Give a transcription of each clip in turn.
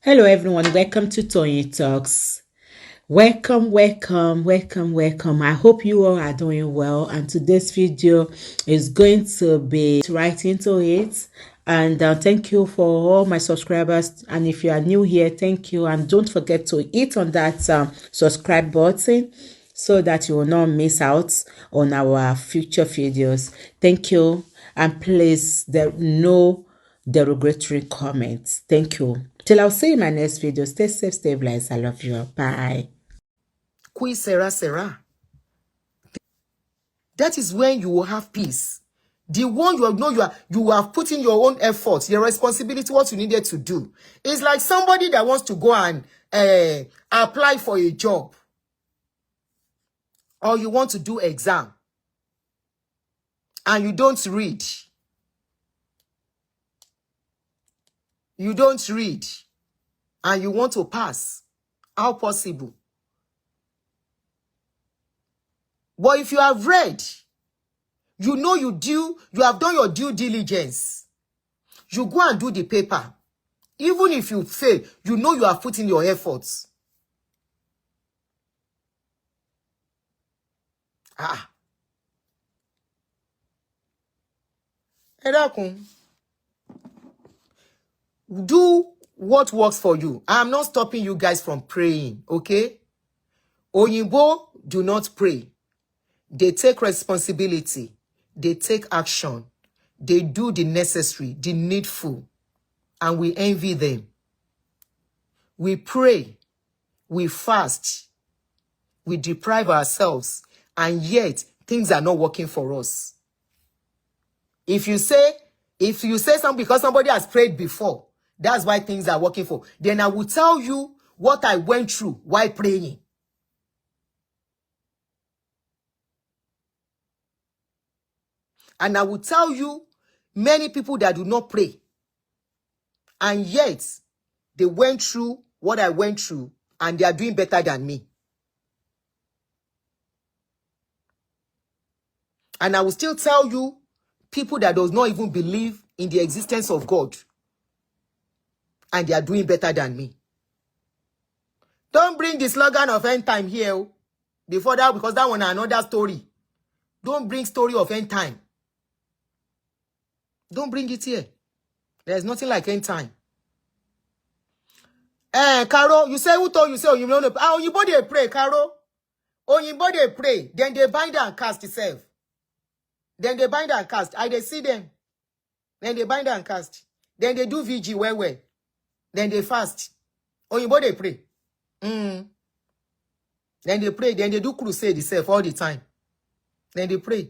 Hello everyone, welcome to Tony Talks. Welcome. I hope you all are doing well, and today's video is going to be right into it. And thank you for all my subscribers, and if you are new here, thank you, and don't forget to hit on that subscribe button so that you will not miss out on our future videos. Thank you, and please no derogatory comments. Thank you. Till I'll see you in my next video. Stay safe, stay blessed. I love you. Bye. Qui sera. That is when you will have peace. The one you are putting your own effort, your responsibility, what you needed to do. It's like somebody that wants to go and apply for a job, or you want to do exam, and you don't read. You don't read, and you want to pass. How possible? But if you have read, you know you have done your due diligence. You go and do the paper. Even if you fail, you know you have put in your efforts. Do what works for you. I am not stopping you guys from praying, okay? Oyinbo do not pray. They take responsibility. They take action. They do the necessary, the needful. And we envy them. We pray. We fast. We deprive ourselves. And yet, things are not working for us. If you say something because somebody has prayed before, that's why things are working for, then I will tell you what I went through while praying. And I will tell you many people that do not pray. And yet, they went through what I went through, and they are doing better than me. And I will still tell you people that does not even believe in the existence of God, and they are doing better than me. Don't bring the slogan of end time here before that, because that one is another story. Don't bring story of end time. Don't bring it here. There's nothing like end time. Caro, you say who told you say Oyinbo dey pray, Caro. Oyinbo dey pray, then they bind and cast itself. Then they bind and cast. I dey see them. Then they bind and cast. Then they do VG well. Then they fast. Oyinbo dey pray. Then they pray. Then they do crusade itself all the time. Then they pray.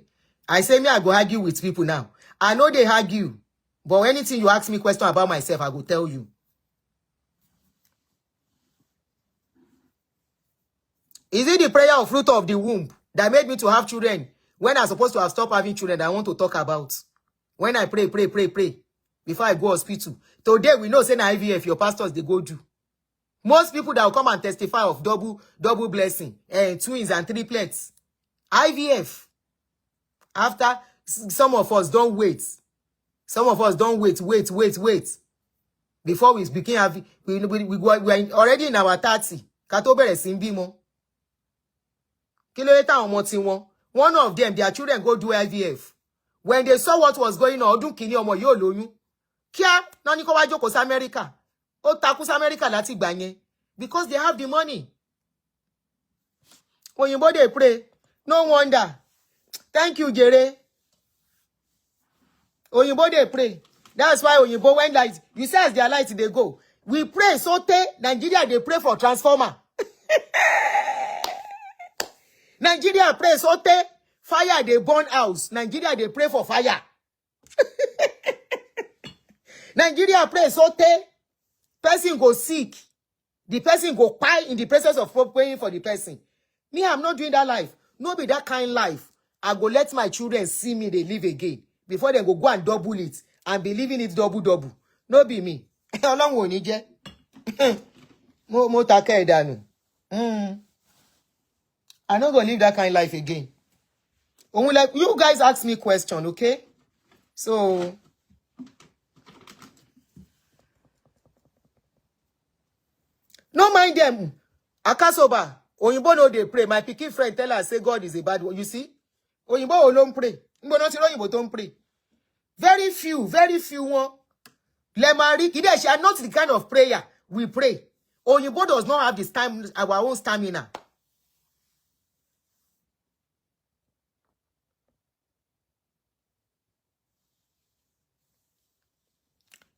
I say me, I go argue with people now. I know they argue. But anything you ask me question about myself, I go tell you. Is it the prayer of fruit of the womb that made me to have children when I'm supposed to have stopped having children that I want to talk about? When I pray, before I go hospital. Today, we know, say na IVF, your pastors, they go do. Most people that will come and testify of double blessing, twins and triplets. IVF. After some of us don't wait. Some of us don't wait. Before we begin having, we are already in our 30. Katobere simbimo. One of them, their children go do IVF. When they saw what was going on, odun kini omo yo loyun. Kia, nani ko wa joko sa America. O taku sa America lati gba yen. Because they have the money. Oyinbo dey pray. No wonder. Thank you, Jere. Oyinbo dey pray. That's why Oyinbo when light, you say as their light they go. We pray so Nigeria they pray for transformer. Nigeria pray so fire they burn house. Nigeria they pray for fire. Nigeria pray so person go sick. The person go cry in the presence of praying for the person. Me, I'm not doing that life. No be that kind life. I go let my children see me, they live again. Before they go and double it. And be living it double. No be me. How won't you get? Mo take danu. I'm not going to live that kind of life again. Only like you guys ask me question, okay? So mind them. Akasoba, Oyinbo no dey pray. My pikin friend tell her, say God is a bad one. You see? Oyinbo alone pray. Oyinbo don't pray. Very few one. Lemari, Kidesh are not the kind of prayer we pray. Oyinbo does not have this time, our own stamina.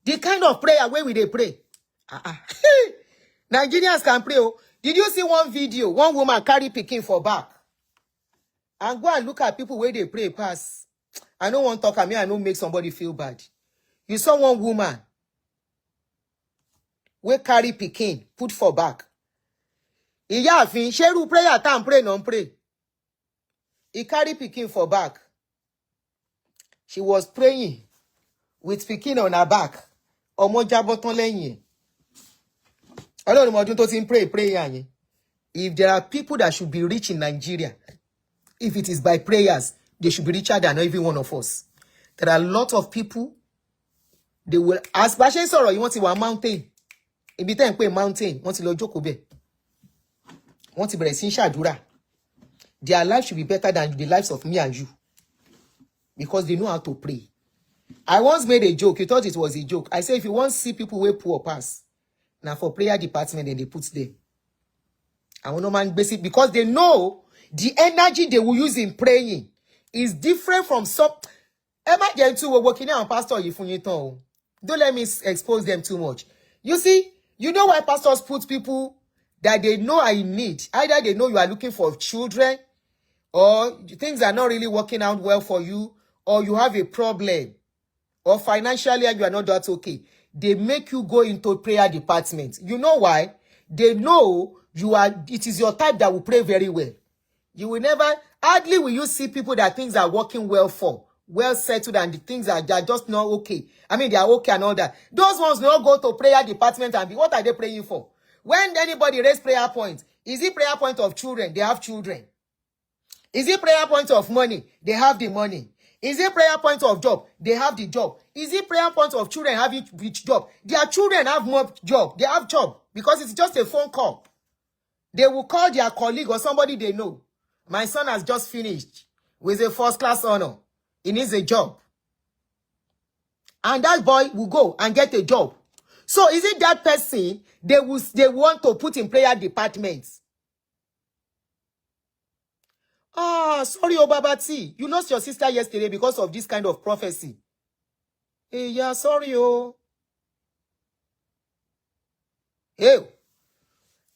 The kind of prayer where we they pray. Nigerians can pray. Oh. Did you see one video? One woman carry pikin for back. And go and look at people where they pray pass. I don't want to talk at me. I don't make somebody feel bad. You saw one woman where carry pikin, put for back. Iya fin, sheru prayer time pray non pray. He carry pikin for back. She was praying with pikin on her back. Omo jaboton lẹ́yìn. I don't know what to pray. If there are people that should be rich in Nigeria, if it is by prayers, they should be richer than every one of us. There are a lot of people, they will ask, sorrow, you want to a mountain. If you tell a mountain, want to lo jókòó bẹ̀. Want to be shadura. Their life should be better than the lives of me and you. Because they know how to pray. I once made a joke. You thought it was a joke. I said, if you want to see people where poor pass, now for prayer department, then they put there. I want no man basic because they know the energy they will use in praying is different from some. Emma Gentu were working on pastor Yifunyeton. Don't let me expose them too much. You see, you know why pastors put people that they know are in need. Either they know you are looking for children, or things are not really working out well for you, or you have a problem, or financially you are not that okay. They make you go into prayer department. You know why? They know you are. It is your type that will pray very well. You will never. Hardly will you see people that things are working well for, well settled, and the things are just not okay. I mean, they are okay and all that. Those ones will not go to prayer department and be. What are they praying for? When anybody raise prayer points, is it prayer point of children? They have children. Is it prayer point of money? They have the money. Is it prayer point of job? They have the job. Is it prayer point of children having which job? Their children have more job. They have job because it's just a phone call. They will call their colleague or somebody they know. My son has just finished with a first-class honor. He needs a job. And that boy will go and get a job. So is it that person they want to put in prayer departments? Ah, sorry, Obabati. You lost your sister yesterday because of this kind of prophecy. Hey, yeah, sorry, oh. Hey.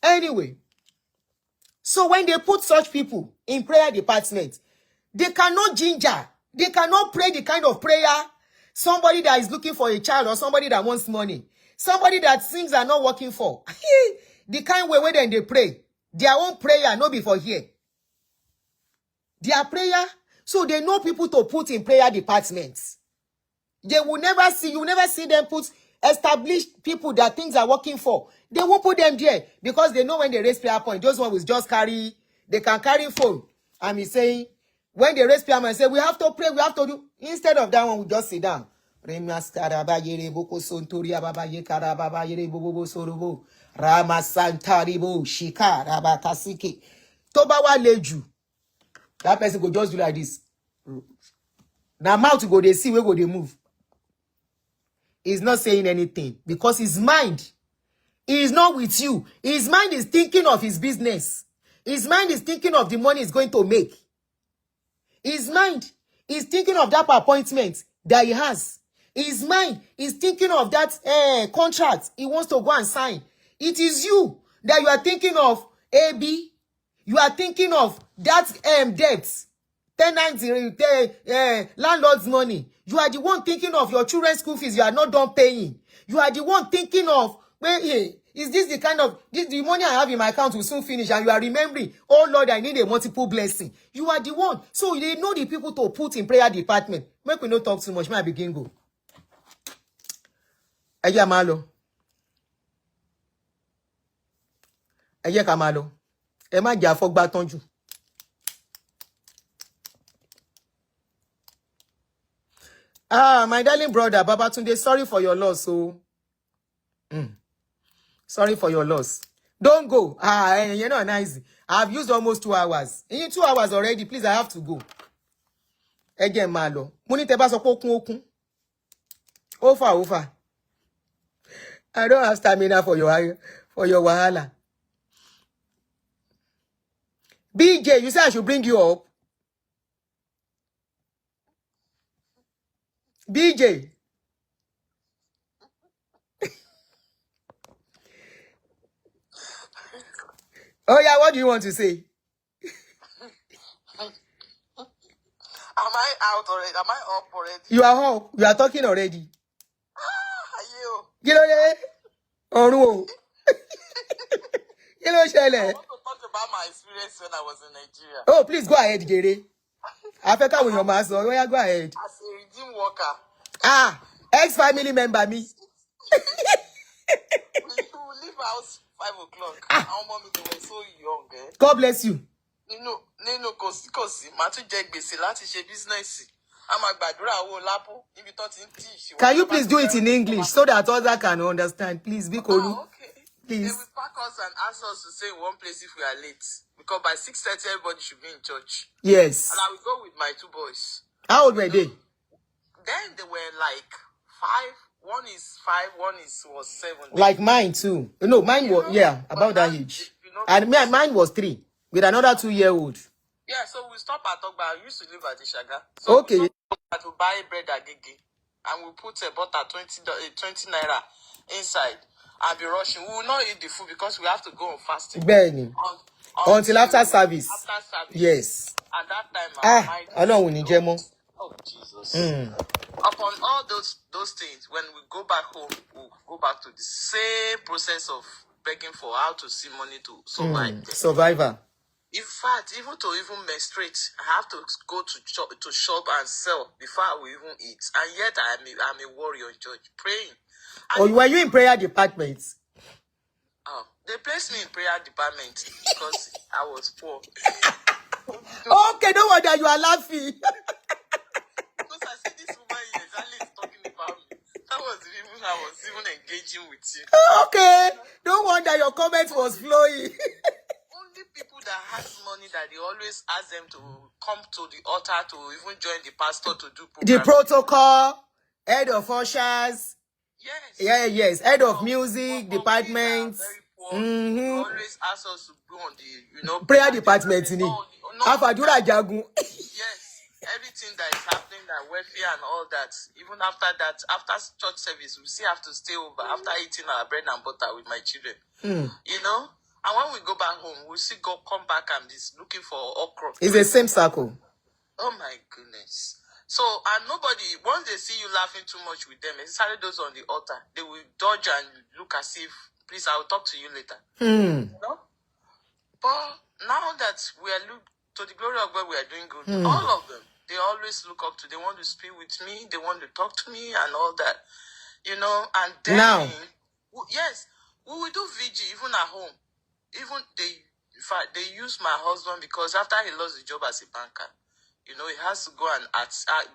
Anyway, so when they put such people in prayer department, they cannot ginger. They cannot pray the kind of prayer somebody that is looking for a child or somebody that wants money. Somebody that things are not working for. The kind way when they pray. Their own prayer, not before here. Their prayer, so they know people to put in prayer departments. They will never see, you will never see them put established people that things are working for. They won't put them there because they know when they raise prayer point, those ones will just carry, they can carry phone. And he's saying, when they raise prayer point, say, we have to pray, we have to do. Instead of that one, we just sit down. That person go just do like this. Now mouth go, they see where go they move. He's not saying anything because his mind is not with you. His mind is thinking of his business. His mind is thinking of the money he's going to make. His mind is thinking of that appointment that he has. His mind is thinking of that contract he wants to go and sign. It is you that you are thinking of, AB. You are thinking of that debt, tenant, landlord's money. You are the one thinking of your children's school fees you are not done paying. You are the one thinking of, is this the kind of, the money I have in my account will soon finish, and you are remembering, oh Lord, I need a multiple blessing. You are the one. So they know the people to put in prayer department. Make we not talk too much. May I begin go? Eye Malo. Eye Kamalo. Ẹ má jà fọ́gbá tọ́jú. Ah, my darling brother, Babatunde, sorry for your loss. Sorry for your loss. Don't go. You're not nice. I've used almost 2 hours. In 2 hours already, please, I have to go. Again, malo. Muni teba so okun. Over. I don't have stamina for your wahala. BJ, you said I should bring you up. BJ. Oh yeah, what do you want to say? Am I out already? Am I up already? You are up. You are talking already. You. Ọ̀run o. Kí ló I ṣẹlẹ̀? want to talk about my experience when I was in Nigeria. Oh, please go ahead, Jere. Afẹ́ káwọn èèyàn máa sọ. Yeah, go ahead. As a redeem worker. Ex-family member me. We leave house 5 o'clock. Our mommy, they were so young. God bless you. Nínú kòsí màá tún jẹ gbèsè láti ṣe bísínẹ́sì. A máa gbàdúrà owó lápò níbi tó ti ń tí ìṣòwò. Can you please do it in English so that others can understand? Please, Bikolu. Okay. Please. They will pack us and ask us to stay in one place if we are late. Because by 6:30, everybody should be in church. Yes. And I will go with my 2 boys. How old were they? Then they were like 5. One is 5, one was 7. Like mine too. No, mine was, about that age. And mine was 3 with another 2-year-old. Yeah, so we stop at Ogba. I used to live at Ishaga. So okay. We stop to buy bread at Gigi. And we put a butter 20 naira inside and be rushing. We will not eat the food because we have to go on fasting. Benny. Until after service. After service. Yes. At that time, I know we need Jemo. Oh, Jesus. Upon all those things, when we go back home, we'll go back to the same process of begging for how to see money to survive. Survivor. In fact, even to menstruate, I have to go to shop and sell before I will even eat. And yet I'm a warrior in church, praying. Were you in prayer department? They placed me in prayer department because I was poor. Okay, no wonder you are laughing. Because I see this woman exactly is talking about me. That was the reason I was even engaging with you. Okay, no wonder your comment was flowing. Only people that has money that they always ask them to come to the altar to even join the pastor to do program. The protocol, head of ushers. Yes. Yes. Head of music department. Always ask us to go on the, prayer department. Afadura Jagun. Yes. Everything that is happening, that welfare and all that. Even after that, after church service, we still have to stay over after eating our bread and butter with my children. You know? And when we go back home, we see God come back and is looking for okra. It's the same circle. Oh my goodness. So, and nobody, once they see you laughing too much with them, especially those on the altar, they will dodge and look as if, please, I will talk to you later. You know? But now that we are to the glory of God, we are doing good. All of them, they always look up to, they want to speak with me, they want to talk to me and all that. You know, and then, now, yes, we will do VG even at home. Even in fact, they use my husband because after he lost the job as a banker, you know, he has to go and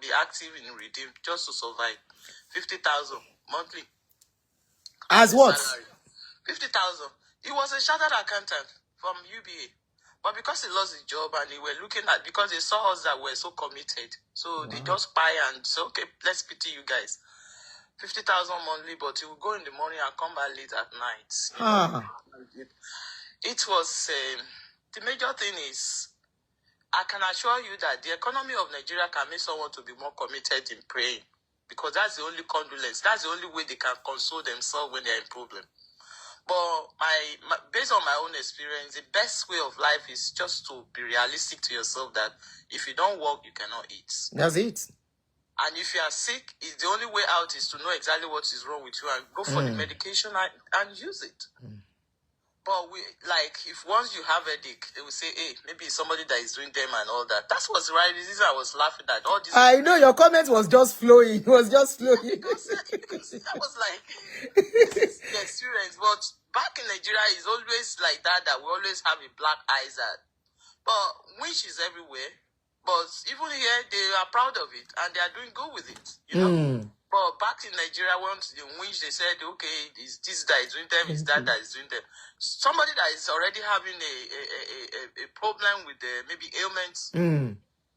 be active in Redeem just to survive. 50,000 monthly. As what? 50,000. He was a chartered accountant from UBA. But because he lost his job and they were looking at, because they saw us that were so committed. So they just buy and say, okay, let's pity you guys. 50,000 monthly, but he will go in the morning and come back late at night. It was, the major thing is, I can assure you that the economy of Nigeria can make someone to be more committed in praying. Because that's the only condolence. That's the only way they can console themselves when they're in problem. But based on my own experience, the best way of life is just to be realistic to yourself that if you don't work, you cannot eat. That's it. And if you are sick, the only way out is to know exactly what is wrong with you and go for the medication and use it. But if once you have a headache, they will say, hey, maybe it's somebody that is doing them and all that. That's what's the right reason I was laughing at. All this. I know your comment was just flowing. It was just flowing. Because I was like, this is the experience. But back in Nigeria, it's always like that we always have a black eyes at. But winch is everywhere. But even here, they are proud of it and they are doing good with it. You know? But back in Nigeria, once in which they said, okay, it's this that is doing them, it's that is doing them. Somebody that is already having a problem with maybe ailments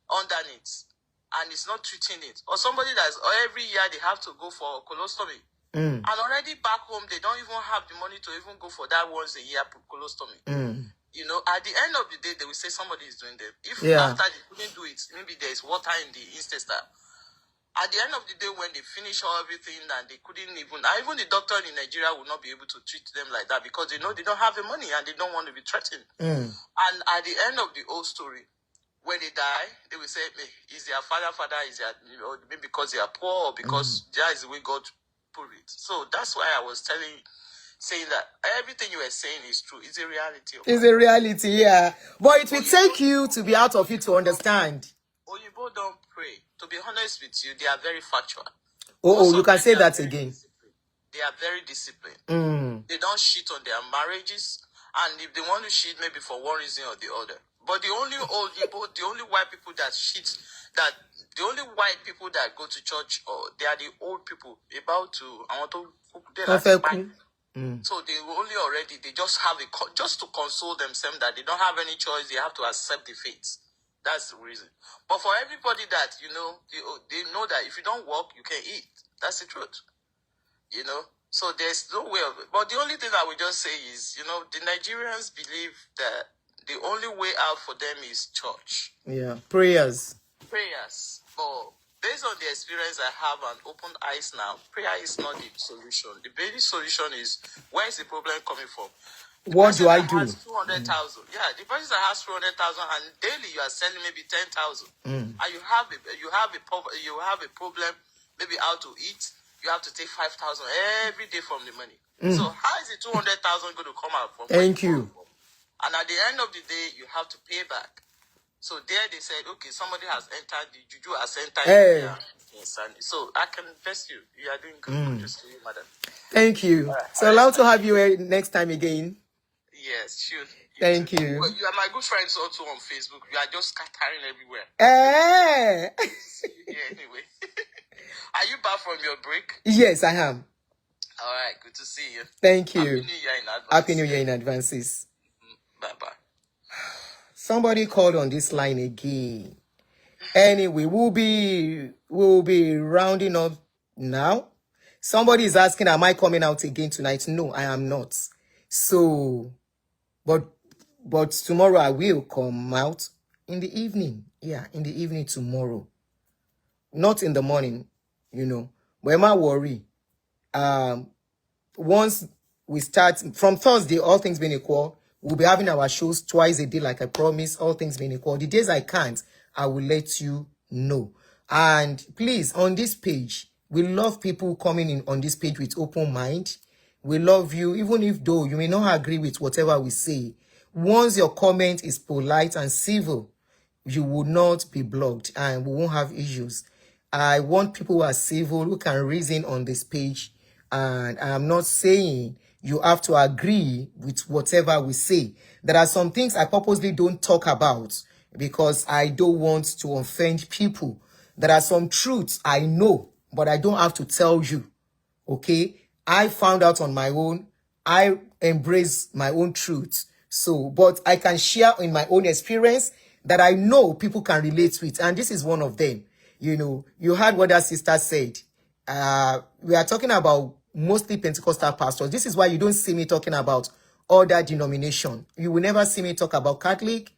underneath, and it's not treating it, or somebody that's every year they have to go for colostomy, and already back home they don't even have the money to even go for that once a year colostomy. You know, at the end of the day, they will say somebody is doing them. If after they couldn't do it, maybe there is water in the intestine. At the end of the day, when they finish all everything and they couldn't even the doctor in Nigeria will not be able to treat them like that because they know they don't have the money and they don't want to be threatened. And at the end of the whole story, when they die, they will say, is their father, is their, maybe because they are poor or because that is the way God put it. So that's why I was saying that everything you were saying is true. It's a reality. It's a reality, yeah. But it will take you to be out of it to understand. Oyibo don't pray. To be honest with you, they are very factual. You can say that again. They are very disciplined. They don't cheat on their marriages, and if they want to cheat, maybe for one reason or the other. But the only white people that cheat, the only white people that go to church, or they are the old people about to. So they just have just to console themselves that they don't have any choice. They have to accept the fate. That's the reason. But for everybody that, they know that if you don't work, you can eat. That's the truth. So there's no way of it. But the only thing I would just say is, the Nigerians believe that the only way out for them is church. Yeah, prayers. But based on the experience I have and open eyes now, prayer is not the solution. The basic solution is, where is the problem coming from? What do I do? 200,000. Yeah, the person that has 200,000 and daily you are selling maybe 10,000, and you have a problem, maybe how to eat. You have to take 5,000 every day from the money. So how is the 200,000 going to come out from? Thank you. And at the end of the day, you have to pay back. So there they said, okay, somebody has entered, the juju has entered. So I can bless you. You are doing good. Just to you, madam. Thank you. So allowed to have you next time again. Yes, sure. Thank you. Well, you are my good friends also on Facebook. You are just scattering everywhere. Yeah, anyway. Are you back from your break? Yes, I am. All right, good to see you. Thank you. Happy New Year in advance. Happy New Year in advances. Bye-bye. Somebody called on this line again. Anyway, we'll be rounding up now. Somebody is asking, am I coming out again tonight? No, I am not. So, but tomorrow I will come out in the evening. Yeah, in the evening tomorrow. Not in the morning, But am I worry? Once we start, from Thursday, all things being equal, we'll be having our shows twice a day, like I promised, all things being equal. The days I can't, I will let you know. And please, on this page, we love people coming in on this page with open mind. We love you, even if though you may not agree with whatever we say. Once your comment is polite and civil, you will not be blocked and we won't have issues. I want people who are civil, who can reason on this page. And I am not saying you have to agree with whatever we say. There are some things I purposely don't talk about because I don't want to offend people. There are some truths I know, but I don't have to tell you. Okay? I found out on my own. I embrace my own truth. So, but I can share in my own experience that I know people can relate with. And this is one of them. You heard what that sister said. We are talking about mostly Pentecostal pastors. This is why you don't see me talking about other denomination. You will never see me talk about Catholic.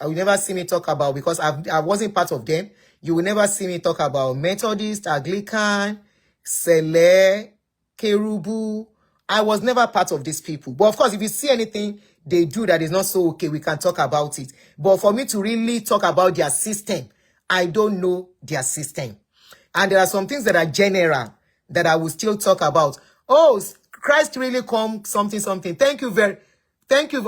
You will never see me talk about, because I wasn't part of them. You will never see me talk about Methodist, Anglican, Sele, Kerubu. I was never part of these people. But of course, if you see anything they do that is not so okay, we can talk about it. But for me to really talk about their system, I don't know their system. And there are some things that are general that I will still talk about. Oh, Christ really come, something. Thank you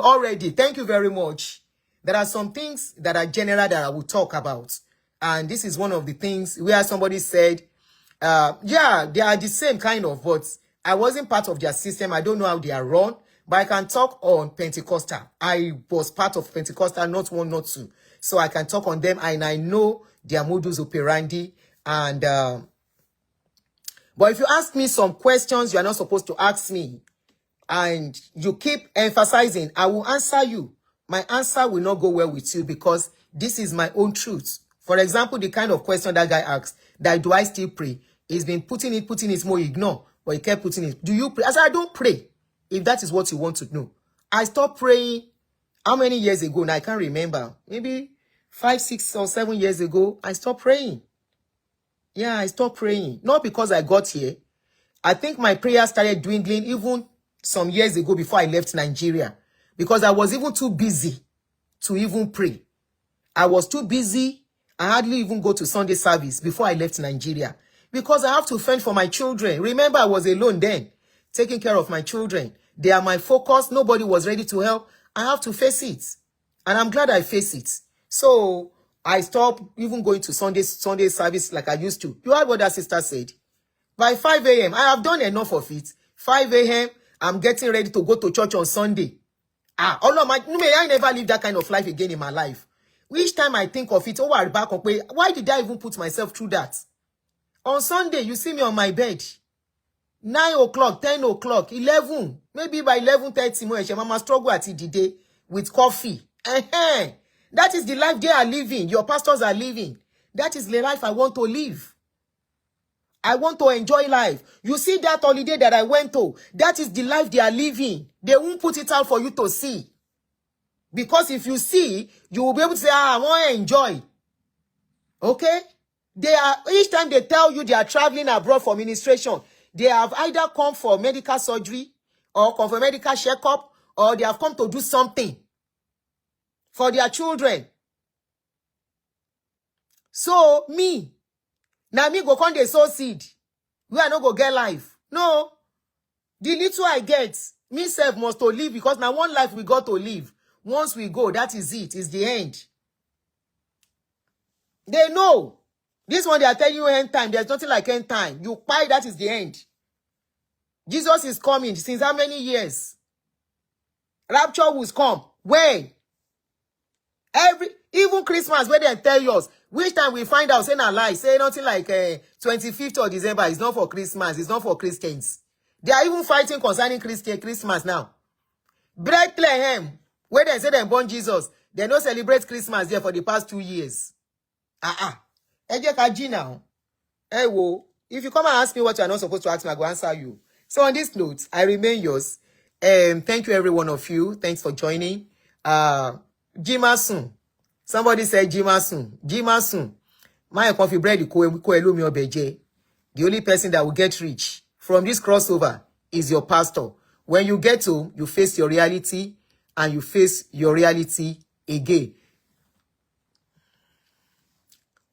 already. Thank you very much. There are some things that are general that I will talk about. And this is one of the things where somebody said, yeah, they are the same kind of, but I wasn't part of their system. I don't know how they are run, but I can talk on Pentecostal. I was part of Pentecostal, not one, not two. So I can talk on them and I know their modus operandi. And But if you ask me some questions you are not supposed to ask me, and you keep emphasizing, I will answer you. My answer will not go well with you because this is my own truth. For example, the kind of question that guy asked, that do I still pray? He's been putting it more ignore, but he kept putting it. Do you pray? I said, I don't pray. If that is what you want to know. I stopped praying how many years ago? Now I can't remember. Maybe 5, 6 or 7 years ago, I stopped praying. Yeah, I stopped praying. Not because I got here. I think my prayer started dwindling even some years ago before I left Nigeria. Because I was even too busy to even pray. I was too busy. I hardly even go to Sunday service before I left Nigeria. Because I have to fend for my children. Remember, I was alone then, taking care of my children. They are my focus. Nobody was ready to help. I have to face it. And I'm glad I face it. So I stopped even going to Sunday service like I used to. You heard what that sister said? By 5 a.m., I have done enough of it. 5 a.m., I'm getting ready to go to church on Sunday. All of I never live that kind of life again in my life. Each time I think of it, I back on, why did I even put myself through that? On Sunday, you see me on my bed. 9 o'clock, 10 o'clock, 11. Maybe by 11:30, mama struggle at the day with coffee. That is the life they are living. Your pastors are living. That is the life I want to live. I want to enjoy life. You see that holiday that I went to, that is the life they are living. They won't put it out for you to see. Because if you see, you will be able to say, I want to enjoy. Okay? They are, each time they tell you they are traveling abroad for ministration, they have either come for medical surgery, or come for medical checkup, or they have come to do something for their children. So, me, now me go come dey sow seed. We are not go get life. No. The little I get, me self must to live because now one life we got to live. Once we go, that is it. It's the end. They know. This one they are telling you end time. There's nothing like end time. You buy, that is the end. Jesus is coming. Since how many years? Rapture will come. When? Even Christmas, where they tell us, which time we find out, say na lie, say nothing like 25th of December is not for Christmas, it's not for Christians. They are even fighting concerning Christmas now. Bethlehem, where they say they born Jesus, they don't celebrate Christmas there for the past 2 years. Now. If you come and ask me what you are not supposed to ask me, I will answer you. So on this note, I remain yours. Thank you, every one of you. Thanks for joining. Jimasun. Somebody said Jimasun. Jimasun. My coffee bread, the only person that will get rich from this crossover is your pastor. When you get home, you face your reality and you face your reality again.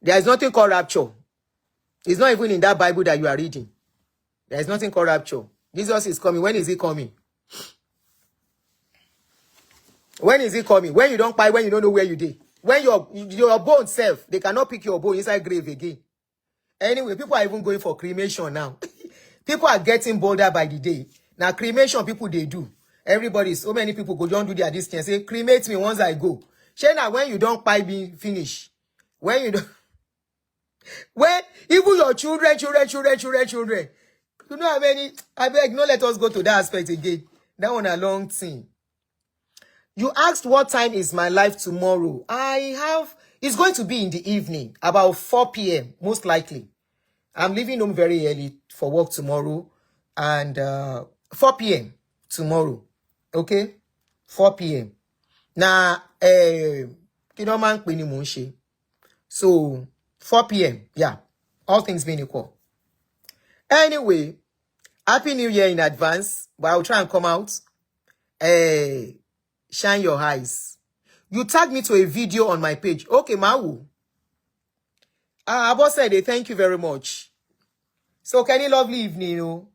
There is nothing called rapture. It's not even in that Bible that you are reading. There is nothing called rapture. Jesus is coming. When is he coming? When is he coming? When you don't buy, when you don't know where you did. When your bone self, they cannot pick your bone inside grave again. Anyway, people are even going for cremation now. People are getting bolder by the day. Now, cremation, people, they do. Everybody, so many people go don't do their distance. Say, cremate me once I go. Shana, when you don't buy me, finish. When you don't... When even your children. You know how many? I beg, no, let us go to that aspect again. That one a long thing. You asked what time is my life tomorrow. It's going to be in the evening, about 4 p.m. most likely. I'm leaving home very early for work tomorrow, and 4 p.m. tomorrow. Okay? 4 p.m. Now, so 4 p.m. Yeah. All things being equal. Anyway, Happy New Year in advance. But I'll try and come out. Shine your eyes. You tagged me to a video on my page. Okay, Mawu. Abo said, thank you very much. So, Kenny, lovely evening, you know.